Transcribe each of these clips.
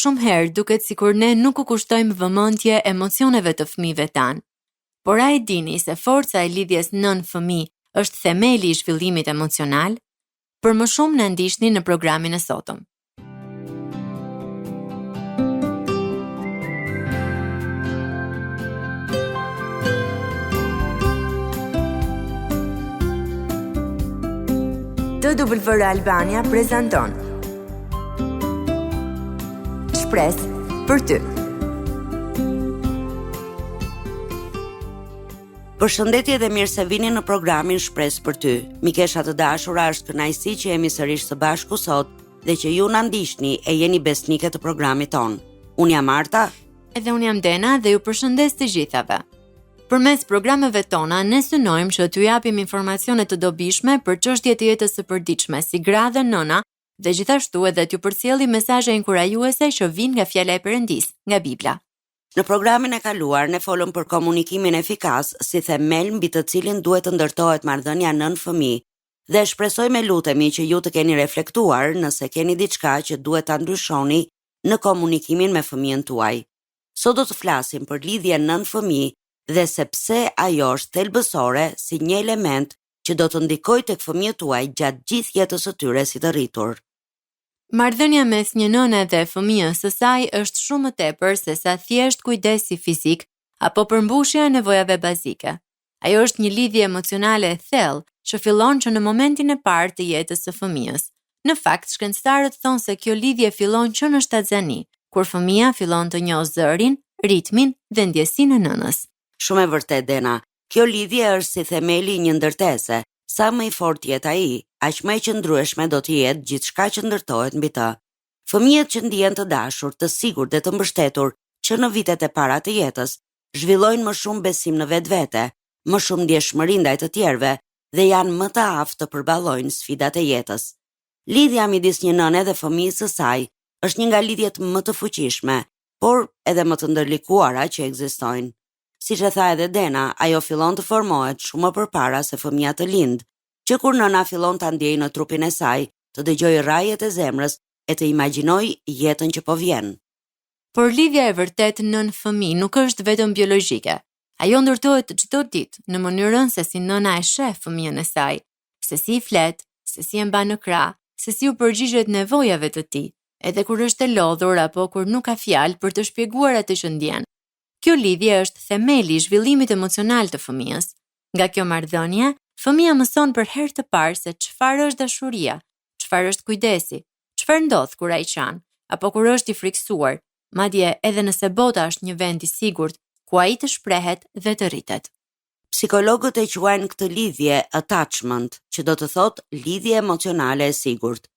shumë herë duket sikur ne nuk u kushtojmë vëmendje emocioneve të fëmijëve tanë. Por a e dini se forca e lidhjes nën-fëmijë është themeli i zhvillimit emocional? Për më shumë na ndiqni në programin e sotëm. TWR Albania prezanton Shpresë për ty. Përshëndetje dhe mirë se vini në programin Shpresë për ty. Mikesha të dashura, është kënaqësi që jemi sërish së bashku sot dhe që ju na ndiqni e jeni besnike të programit ton. Unë jam Marta. Edhe unë jam Dena dhe ju përshëndes të gjithave. Përmes programeve tona ne synojmë që t'ju japim informacione të dobishme për çështjet e jetës së përditshme, si gra dhe nëna, dhe gjithashtu edhe t'ju përcjellim mesazhe inkurajuese që vijnë nga fjala e Perëndis, nga Bibla. Në programin e kaluar ne folëm për komunikimin efikas si themel mbi të cilin duhet të ndërtohet marrëdhënia nën-fëmijë dhe shpresoj me lutemi që ju të keni reflektuar nëse keni diçka që duhet ta ndryshoni në komunikimin me fëmijën tuaj. Sot do të flasim për lidhjen nën-fëmijë dhe se pse ajo është thelbësore si një element që do të ndikojë tek fëmijët tuaj gjatë gjithë jetës së tyre si të rritur. Marrëdhënia mes një nëne dhe fëmijës së saj është shumë më tepër se sa thjesht kujdesi fizik apo përmbushja e nevojave bazike. Ajo është një lidhje emocionale e thellë që fillon që në momentin e parë të jetës së fëmijës. Në fakt, shkencëtarët thonë se kjo lidhje fillon që në shtatzani, kur fëmia fillon të njohë zërin, ritmin dhe ndjesinë e nënës. Shumë e vërtet, Dena. Kjo lidhje është si themeli i një ndërtese. Sa më i fortë jetë ai, aq më e qëndrueshme do të jetë gjithçka që ndërtohet mbi të. Fëmijët që ndihen të dashur, të sigurt dhe të mbështetur që në vitet e para të jetës, zhvillojnë më shumë besim në vetvete, më shumë ndjeshmëri ndaj të tjerëve dhe janë më të aftë të përballojnë sfidat e jetës. Lidhja midis një nëne dhe fëmijës së saj është një nga lidhjet më të fuqishme, por edhe më të ndërlikuara që ekzistojnë. Siç e tha edhe Dena, ajo fillon të formohet shumë më përpara se fëmia të lindë, që kur nëna fillon ta ndjejë në trupin e saj, të dëgjojë rrajet e zemrës e të imagjinojë jetën që po vjen. Por lidhja e vërtet nën-fëmijë nuk është vetëm biologjike. Ajo ndërtohet çdo ditë në mënyrën se si nëna e sheh fëmijën e saj, se si i flet, se si e mban në krah, se si u përgjigjet nevojave të tij, edhe kur është e lodhur apo kur nuk ka fjalë për të shpjeguar atë që ndjen. Kjo lidhje është themeli i zhvillimit emocional të fëmijës. Nga kjo marrëdhënie, fëmia mëson për herë të parë se çfarë është dashuria, çfarë është kujdesi, çfarë ndodh kur ai qan, apo kur është i frikësuar, madje edhe nëse bota është një vend i sigurt ku ai të shprehet dhe të rritet. Psikologët e quajnë këtë lidhje attachment, që do të thotë lidhje emocionale e sigurt.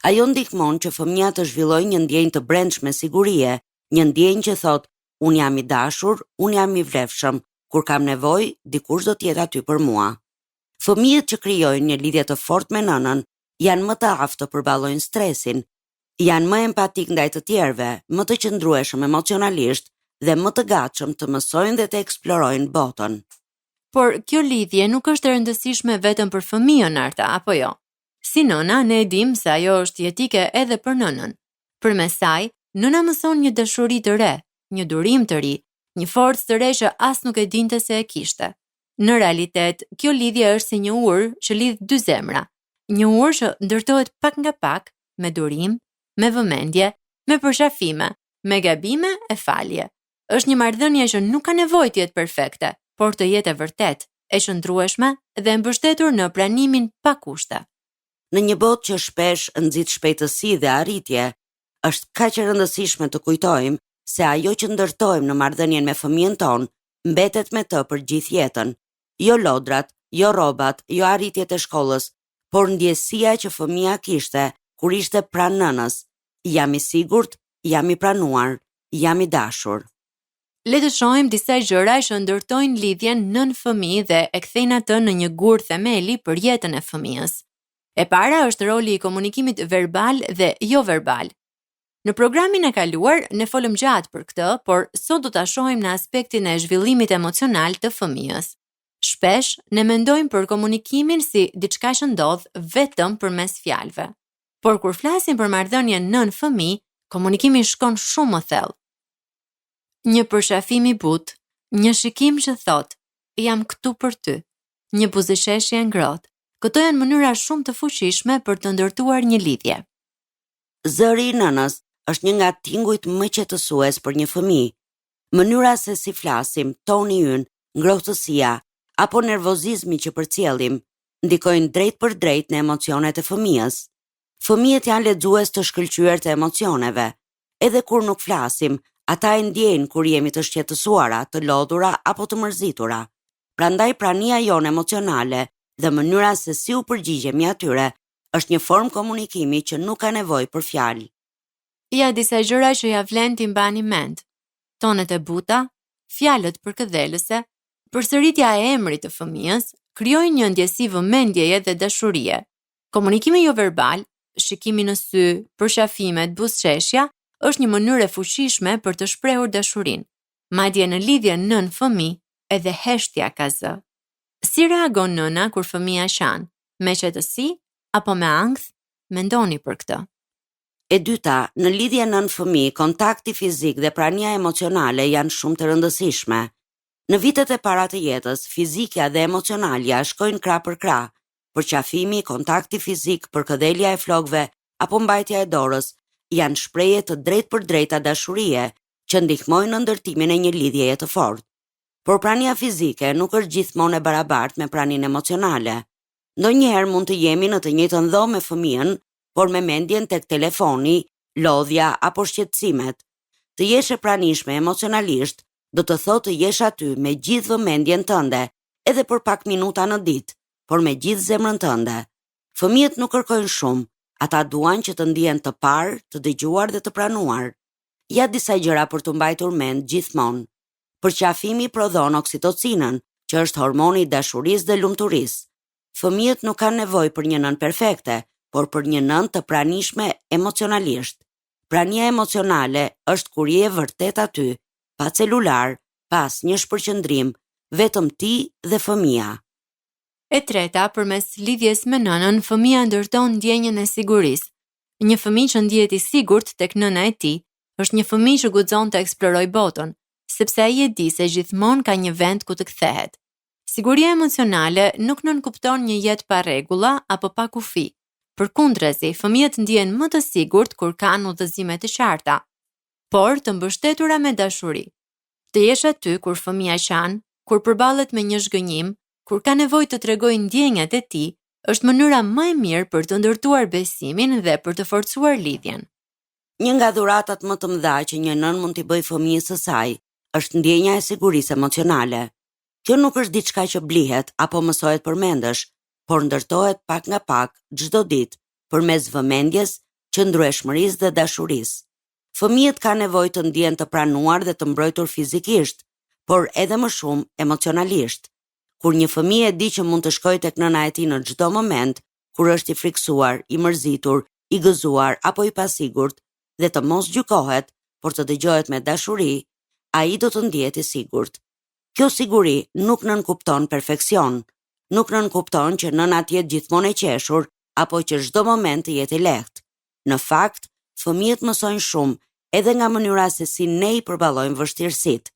Ajo ndihmon që fëmia të zhvillojë një ndjenjë të brendshme sigurie, një ndjenjë që thotë unë jam i dashur, unë jam i vlefshëm, kur kam nevojë, dikush do të jetë aty për mua. Fëmijët që krijojnë një lidhje të fortë me nënën janë më të aftë të përballojnë stresin, janë më empatik ndaj të tjerëve, më të qëndrueshëm emocionalisht dhe më të gatshëm të mësojnë dhe të eksplorojnë botën. Por kjo lidhje nuk është e rëndësishme vetëm për fëmijën, Arta, apo jo? Si nëna, ne e dim se ajo është jetike edhe për nënën. Përmes saj, nëna mëson një dashuri të re, një durim të ri, një forcë të re që as nuk e dinte se e kishte. Në realitet, kjo lidhje është si një ur që lidh dy zemra, një ur që ndërtohet pak nga pak, me durim, me vëmendje, me përshafime, me gabime e falje. Është një marrëdhënie që nuk ka nevojë të jetë perfekte, por të jetë e vërtet, e qëndrueshme dhe mbështetur në pranimin pa kushte. Në një botë që shpesh nxit shpejtësi dhe arritje, është kaq e rëndësishme të kujtojmë se ajo që ndërtojmë në marrëdhënien me fëmijën ton mbetet me të për gjithë jetën. Jo lodrat, jo rrobat, jo arritjet e shkollës, por ndjesia që fëmia kishte kur ishte pranë nënës. Jam i sigurt, jam i pranuar, jam i dashur. Le të shohim disa gjëra që ndërtojnë lidhjen nën-fëmijë dhe e kthejnë atë në një gur themeli për jetën e fëmijës. E para është roli i komunikimit verbal dhe jo verbal. Në programin e kaluar, ne folëm gjatë për këtë, por sot do ta shohim në aspektin e zhvillimit emocional të fëmijës. Shpesh, ne mendojmë për komunikimin si diçka që ndodh vetëm përmes fjalëve. Por kur flasim për marrëdhënien nën-fëmijë, Komunikimi shkon shumë më thellë. Një përshafim i butë, një shikim që thot, jam këtu për ty, një buzëqeshje ngrohtë. Këto janë mënyra shumë të fuqishme për të ndërtuar një lidhje. Zëri i nënës është një nga tingujt më qetësues për një fëmijë. Mënyra se si flasim, toni ynë, ngrohtësia apo nervozizmi që përcjellim ndikojnë drejt për drejt në emocionet e fëmijës. Fëmijët janë lexues të shkëlqyer të emocioneve. Edhe kur nuk flasim, ata e ndjejnë kur jemi të shqetësuara, të lodhura apo të mërzitura. Prandaj prania jonë emocionale dhe mënyra se si u përgjigjemi atyre është një formë komunikimi që nuk ka nevojë për fjalë. Ja disa gjëra që ja vlen t'i mbani mend. Tonet e buta, fjalët përkëdhelëse, përsëritja e emrit të fëmijës krijojnë një ndjesi vëmendjeje dhe dashurie. Komunikimi jo verbal, shikimi në sy, përqafimet, buzëqeshja është një mënyrë e fuqishme për të shprehur dashurinë. Madje në lidhje nën-fëmijë, edhe heshtja ka zë. Si reagon nëna kur fëmia qan? Me qetësi apo me ankth? Mendoni për këtë. E dyta, në lidhje nën-fëmijë, kontakti fizik dhe prania emocionale janë shumë të rëndësishme. Në vitet e para të jetës, fizikja dhe emocionalja shkojnë krah për krah. Përqafimi, kontakti fizik, përkëdhelja e flokëve apo mbajtja e dorës janë shprehje të drejtë për drejta dashurie që ndihmojnë në ndërtimin e një lidhjeje të fortë. Por prania fizike nuk është gjithmonë e barabartë me praninë emocionale. Ndonjëherë mund të jemi në të njëjtën dhomë me fëmijën, por me mendjen tek telefoni, lodhja apo shqetësimet. Të jesh e pranishme emocionalisht do të thotë të jesh aty me gjithë vëmendjen tënde, edhe për pak minuta në ditë, por me gjithë zemrën tënde. Fëmijët nuk kërkojnë shumë, ata duan që të ndihen të parë, të dëgjuar dhe të pranuar. Ja disa gjëra për të mbajtur mend gjithmonë. Përqafimi prodhon oksitocinën, që është hormoni i dashurisë dhe lumturisë. Fëmijët nuk kanë nevojë për një nënë perfekte, por për një nënë të pranishme emocionalisht. Prania emocionale është kur je vërtet aty, pa celular, pas një shpërqendrim, vetëm ti dhe fëmia. E treta, përmes lidhjes me nënën, fëmia ndërton ndjenjën e sigurisë. Një fëmijë që ndihet i sigurt tek nëna e tij është një fëmijë që guxon të eksplorojë botën, sepse ai e di se gjithmonë ka një vend ku të kthehet. Siguria emocionale nuk nënkupton një jetë pa rregulla apo pa kufi. Përkundrazi, fëmijët ndihen më të sigurt kur kanë udhëzime të qarta, por të mbështetura me dashuri. Të jesh aty kur fëmia qan, kur përballet me një zhgënjim, kur ka nevojë të tregojë ndjenjat e tij, është mënyra më e mirë për të ndërtuar besimin dhe për të forcuar lidhjen. Një nga dhuratat më të mëdha që një nën mund t'i bëjë fëmijës së saj është ndjenja e sigurisë emocionale. Kjo nuk është diçka që blihet apo mësohet përmendesh, por ndërtohet pak nga pak çdo ditë përmes vëmendjes, qëndrueshmërisë dhe dashurisë. Fëmijët kanë nevojë të ndihen të pranuar dhe të mbrojtur fizikisht, por edhe më shumë emocionalisht. Kur një fëmijë e di që mund të shkojë tek nëna e tij në çdo moment, kur është i friksuar, i mërzitur, i gëzuar apo i pasigurt, dhe të mos gjykohet, por të dëgjohet me dashuri, ai do të ndihet i sigurt. Kjo siguri nuk nënkupton perfeksion, nuk nënkupton që nëna të jetë gjithmonë e qeshur apo që çdo moment të jetë i lehtë. Në fakt, fëmijët mësojnë shumë edhe nga mënyra se si ne i përballojmë vështirësitë.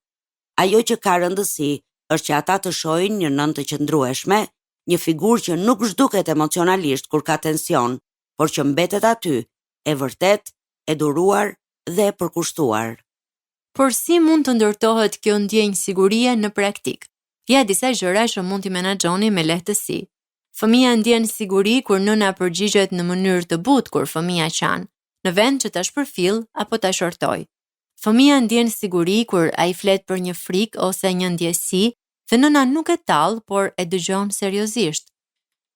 Ajo që ka rëndësi është që ata të shohin një nënë të qëndrueshme, një figurë që nuk zhduket emocionalisht kur ka tension, por që mbetet aty, e vërtet, e duruar dhe e përkushtuar. Por si mund të ndërtohet kjo ndjenjë sigurie në praktik? Ja disa gjëra që mund t'i menaxhoni me lehtësi. Fëmia ndjen siguri kur nëna përgjigjet në mënyrë të butë kur fëmia qan, në vend që ta shpërfill apo ta shortoj. Fëmia ndjen siguri kur ai flet për një frikë ose një ndjesi dhe nëna nuk e tall, por e dëgjon seriozisht.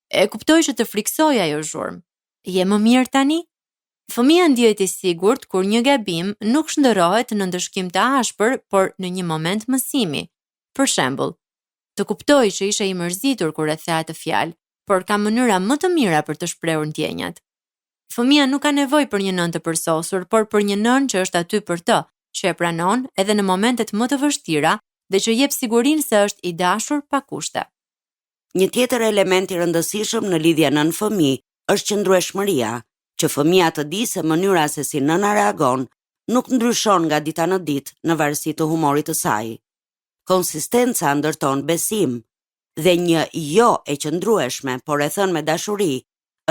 E kuptoj që të friksoj ajo zhurmë. Je më mirë tani? Fëmia ndihet i sigurt kur një gabim nuk shndërrohet në ndëshkim të ashpër, por në një moment mësimi. Për shembull, të kuptoj që ishe i mërzitur kur e the atë fjalë, por ka mënyra më të mira për të shprehur ndjenjat. Fëmia nuk ka nevojë për një nënë të përsosur, por për një nënë që është aty për të, që e pranon edhe në momentet më të vështira dhe që jep sigurinë se është i dashur pa kushte. Një tjetër element i rëndësishëm në lidhjen nën-fëmijë është qëndrueshmëria. që fëmia të di se mënyra se si nëna reagon nuk ndryshon nga dita në ditë në varësi të humorit të saj. Konsistenca ndërton besim dhe një jo e qëndrueshme, por e thënë me dashuri,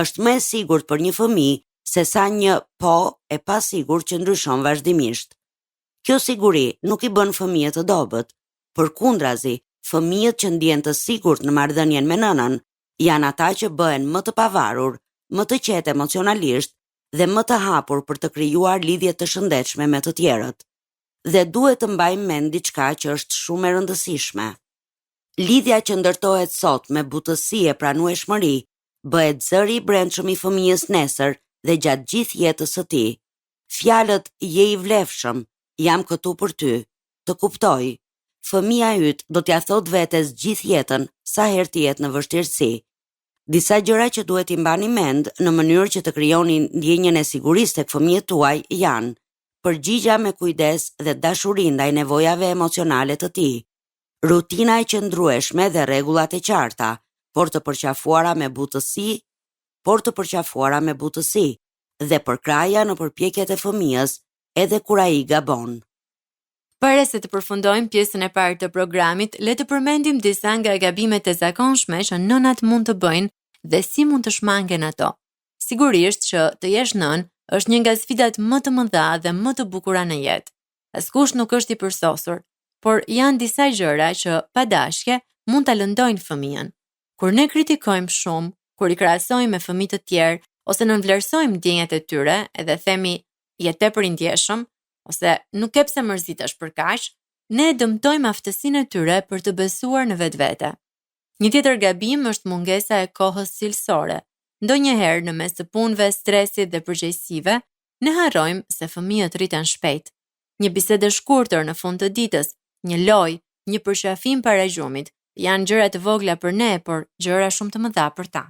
është më e sigurt për një fëmijë se sa një po e pasigurt që ndryshon vazhdimisht. Kjo siguri nuk i bën fëmijët të dobët, përkundrazi, fëmijët që ndjen të sigurt në marrëdhënien me nënën janë ata që bëhen më të pavarur, më të qetë emocionalisht dhe më të hapur për të krijuar lidhje të shëndetshme me të tjerët. Dhe duhet të mbajmë mend diçka që është shumë e rëndësishme. Lidhja që ndërtohet sot me butësi e pranueshmëri bëhet zëri i brendshëm i fëmijës nesër dhe gjatë gjithë jetës së tij. Fjalët je i vlefshëm, jam këtu për ty, të kuptoj. Fëmia yt do t'ja thot vetes gjithë jetën sa herë të jetë në vështirësi. Disa gjëra që duhet i mbani mend në mënyrë që të krijoni ndjenjën e sigurisë tek fëmijët tuaj janë: përgjigja me kujdes dhe dashuri ndaj nevojave emocionale të tij, rutina e qëndrueshme dhe rregullat e qarta, por të përqafuara me butësi, dhe përkraja në përpjekjet e fëmijës edhe kur ai gabon. Para se të përfundojmë pjesën e parë të programit, le të përmendim disa nga gabimet e zakonshme që nënat mund të bëjnë dhe si mund të shmangen ato. Sigurisht që të jesh nën është një nga sfidat më të mëdha dhe më të bukura në jetë. Askush nuk është i përsosur, por janë disa gjëra që pa dashje mund ta lëndojnë fëmijën. Kur ne kritikojmë shumë, kur i krahasojmë me fëmijë të tjerë ose nënvlerësojmë ndjenjat e tyre, edhe themi je tepër i ndjeshëm ose nuk ke pse mërzitesh për kaq, ne dëmtojmë aftësinë e tyre për të besuar në vetvete. Një tjetër gabim është mungesa e kohës cilësore. Ndonjëherë në mes të punëve, stresit dhe përgjegjësive, ne harrojmë se fëmijët rriten shpejt. Një bisedë e shkurtër në fund të ditës, një lojë, një përqafim para gjumit, janë gjëra të vogla për ne, por gjëra shumë të mëdha për ta.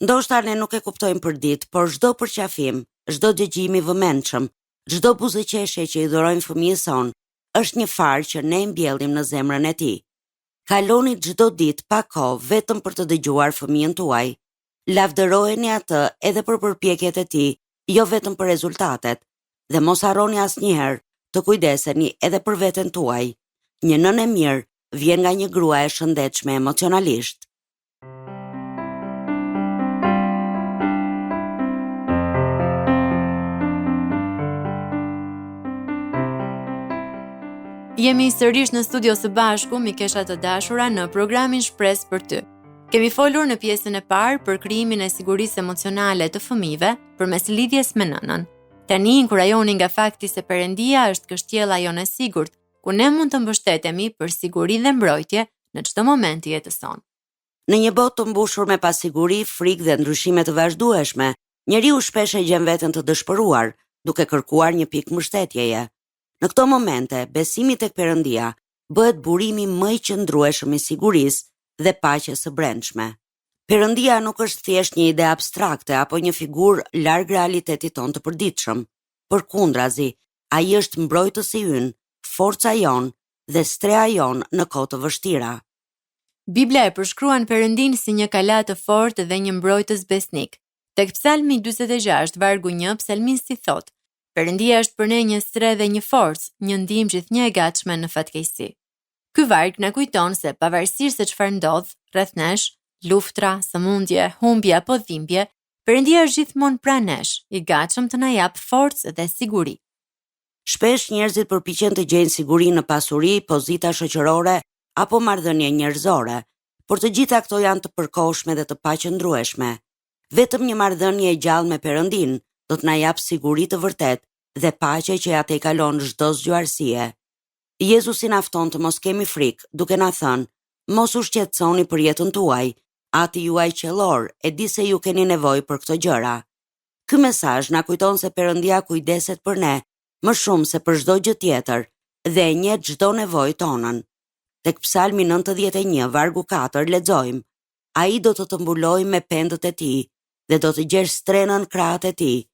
Ndoshta ne nuk e kuptojmë për ditë, por çdo përqafim, çdo dëgjim i vëmendshëm, çdo buzëqeshje që i dhurojmë fëmijës son, është një farë që ne mbjellim në zemrën e tij. Kaloni çdo ditë pa kohë vetëm për të dëgjuar fëmijën tuaj. Lavdërojeni atë edhe për përpjekjet e tij, jo vetëm për rezultatet, dhe mos harroni asnjëherë të kujdeseni edhe për veten tuaj. Një nënë e mirë vjen nga një grua e shëndetshme emocionalisht. Jemi sërish në studio së bashku, mikesha të dashura, në programin Shpresë për ty. Kemi folur në pjesën e parë për krijimin e sigurisë emocionale të fëmijëve përmes lidhjes me nënën. Tani inkurajoni nga fakti se Perëndia është kështjella jonë e sigurt, ku ne mund të mbështetemi për siguri dhe mbrojtje në çdo moment të jetës sonë. Në një botë të mbushur me pasiguri, frikë dhe ndryshime të vazhdueshme, njeriu shpesh e gjen veten të dëshpëruar, duke kërkuar një pikë mbështetjeje. Në këto momente, besimi tek Perëndia bëhet burimi më i qëndrueshëm i sigurisë dhe paqes së brendshme. Perëndia nuk është thjesht një ide abstrakte apo një figurë larg realitetit tonë të përditshëm. Përkundrazi, ai është mbrojtësi ynë, forca jonë dhe streha jonë në kohë të vështira. Bibla e përshkruan Perëndin si një kalat të fortë dhe një mbrojtës besnik. Tek Psalmi 46 vargu 1, psalmisti thotë: Perëndia është për ne një strehë dhe një forcë, një ndihmë gjithnjë e gatshme në fatkeqësi. Ky varg na kujton se pavarësisht se çfarë ndodh rreth nesh, luftra, sëmundje, humbje apo dhimbje, Perëndia është gjithmonë pranë nesh, i gatshëm të na jap forcë dhe siguri. Shpesh njerëzit përpiqen të gjejnë siguri në pasuri, pozita shoqërore apo marrëdhënie njerëzore, por të gjitha këto janë të përkohshme dhe të paqëndrueshme. Vetëm një marrëdhënie e gjallë me Perëndin do të na jap siguri të vërtetë dhe paqe që ja tejkalon çdo zgjuarësie. Jezusi na fton të mos kemi frikë, duke na thënë: mos u shqetësoni për jetën tuaj, Ati juaj qellor e di se ju keni nevojë për këto gjëra. Ky mesazh na kujton se Perëndia kujdeset për ne më shumë se për çdo gjë tjetër dhe e njeh çdo nevojë tonën. Tek Psalmi 91 vargu 4 lexojmë: Ai do të të mbulojë me pendët e tij dhe do të gjesh strenën krahët e tij.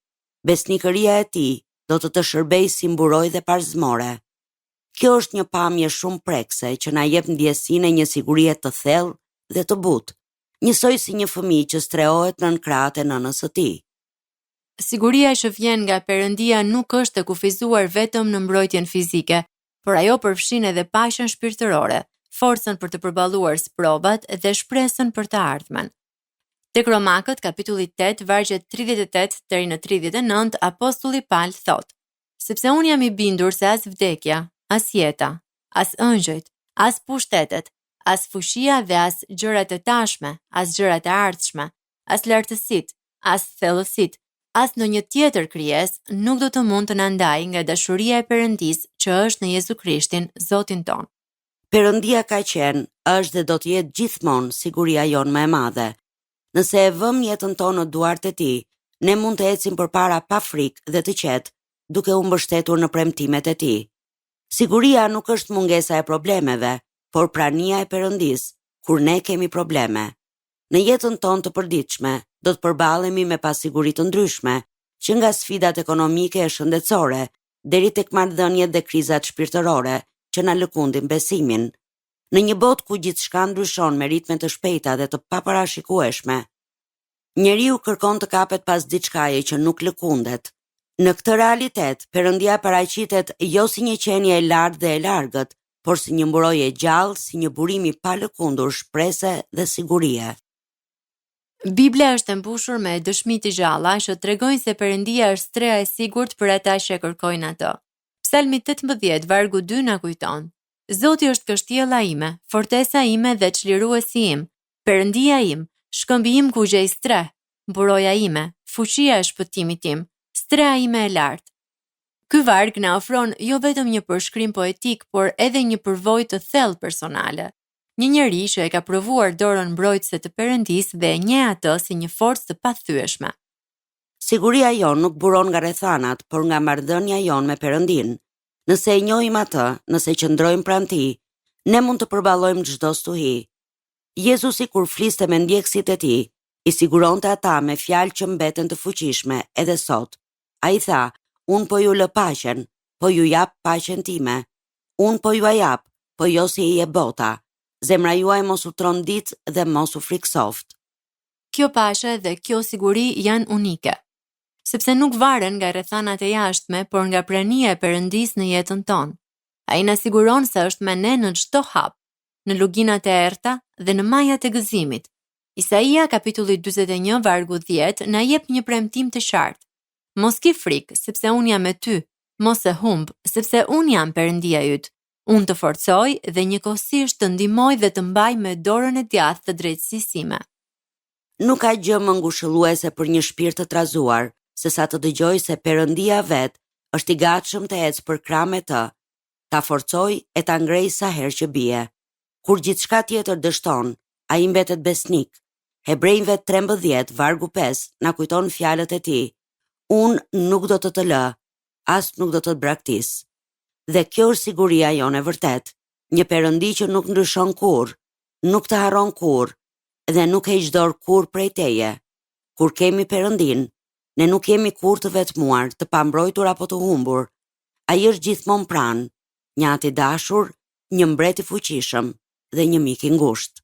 Besnikëria e tij do të shërbejë si mburojë dhe parzmore. Kjo është një pamje shumë prekse që na jep ndjesinë e një sigurie të thellë dhe të butë, njësoj si një fëmijë që strehohet nën krahët e nënës së tij. Siguria që vjen nga Perëndia nuk është e kufizuar vetëm në mbrojtjen fizike, por ajo përfshin edhe paqen shpirtërore, forcën për të përballuar provat dhe shpresën për të ardhmen. Tek Romakët, kapitulli 8, vargjet 38 deri në 39, apostulli Paul thot: sepse unë jam i bindur se as vdekja, as jeta, as ëngjëjt, as pushtetet, as fuqia dhe as gjërat e tashme, as gjërat e ardhshme, as lartësitë, as thellësitë, as në një tjetër krijes nuk do të mund të na ndajë nga dashuria e Perëndisë që është në Jezu Krishtin, Zotin ton. Perëndia ka qenë, është dhe do të jetë gjithmonë siguria jonë më e madhe. Nëse e vëm jetën tonë në duart e tij, ne mund të ecim përpara pa frikë dhe të qetë, duke u mbështetur në premtimet e tij. Siguria nuk është mungesa e problemeve, por prania e Perëndisë kur ne kemi probleme. Në jetën tonë të përditshme, do të përballemi me pasiguri të ndryshme, që nga sfidat ekonomike e shëndetësore deri tek marrëdhëniet dhe krizat shpirtërore që na lëkundin besimin. Në një botë ku gjithçka ndryshon me ritme të shpejta dhe të paparashikueshme, njeriu kërkon të kapet pas diçkaje që nuk lëkundet. Në këtë realitet, Perëndia paraqitet jo si një qenie e lartë dhe e largët, por si një mburojë e gjallë, si një burim i palëkundur shprese dhe sigurie. Bibla është e mbushur me dëshmi të gjalla që tregojnë se Perëndia është streha e sigurt për ata që e kërkojnë atë. Psalmi 18, vargu 2 na kujton: Zoti është kështjella ime, fortesa ime dhe çliruesi im, Perëndia im, shkëmbi im ku gjej streh, mburoja ime, fuqia e shpëtimit tim, streha ime e lartë. Ky varg na ofron jo vetëm një përshkrim poetik, por edhe një përvojë të thellë personale. Një njeri që e ka provuar dorën mbrojtëse të Perëndisë dhe e njeh atë si një forcë të pathyeshme. Siguria jonë nuk buron nga rrethanat, por nga marrëdhënia jonë me Perëndinë. Nëse e njohim atë, nëse qëndrojmë pranë tij, ne mund të përballojmë çdo stuhi. Jezusi kur fliste me ndjekësit e tij, i siguronte ata me fjalë që mbeten të fuqishme edhe sot. Ai tha: "Unë po ju lë paqen, po ju jap paqen time. Unë po ju jap, po jo si i e bota. Zemra juaj mos u trondit dhe mos u friksoft." Kjo paqe dhe kjo siguri janë unike, sepse nuk varen nga rrethanat e jashtme, por nga prania e Perëndisë në jetën tonë. Ai na siguron se është me ne në çdo hap, në luginat e errta dhe në majat e gëzimit. Isaia kapitulli 41 vargu 10 na jep një premtim të qartë: Mos ki frikë, sepse unë jam me ty, mos e humb, sepse unë jam Perëndia yt. Unë të forcoj dhe njëkohësisht të ndihmoj dhe të mbaj me dorën e djathtë të drejtësisë sime. Nuk ka gjë më ngushëlluese për një shpirt të trazuar, se sa të dëgjoj se Perëndia vet është i gatshëm të ecë për krah me të, ta forcoj e ta ngrej sa herë që bie. Kur gjithçka tjetër dështon, ai mbetet besnik. Hebrejve 13 vargu 5 na kujton fjalët e tij: Unë nuk do të lë, as nuk do të braktis. Dhe kjo është siguria jonë e vërtet, një Perëndi që nuk ndryshon kurrë, nuk të harron kurrë dhe nuk heq dorë kurrë prej teje. Kur kemi Perëndin, ne nuk jemi kurrë të vetmuar, të pambrojtur apo të humbur. Ai është gjithmonë pranë, një ati dashur, një mbret i fuqishëm dhe një mik i ngushtë.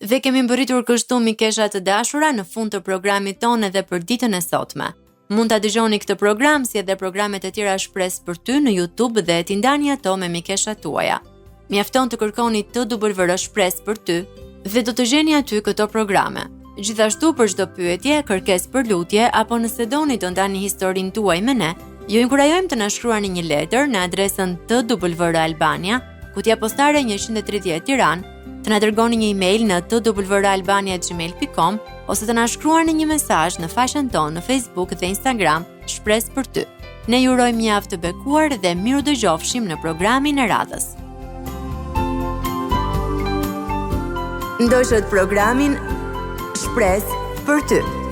Dhe kemi mbërritur kështu, mikesha të dashura, në fund të programit tonë edhe për ditën e sotme. Mund ta dëgjoni këtë program si edhe programet e tjera Shpresë për ty në YouTube dhe t'i ndani ato me mikeshat tuaja. Mjafton të kërkoni TWR Shpresë për ty dhe do të gjeni aty këto programe. Gjithashtu për çdo pyetje, kërkesë për lutje apo nëse doni të ndani historinë tuaj me ne, ju inkurajojmë të na shkruani një letër në adresën TWR Albania, kutja postare 130 Tiranë, të na dërgoni një email në twralbania@gmail.com ose të na shkruani një mesazh në faqen tonë në Facebook dhe Instagram Shpresë për ty. Ne ju urojmë një javë të bekuar dhe miru dëgjofshim në programin e radhës. Ndoshët programin Shpresë për ty.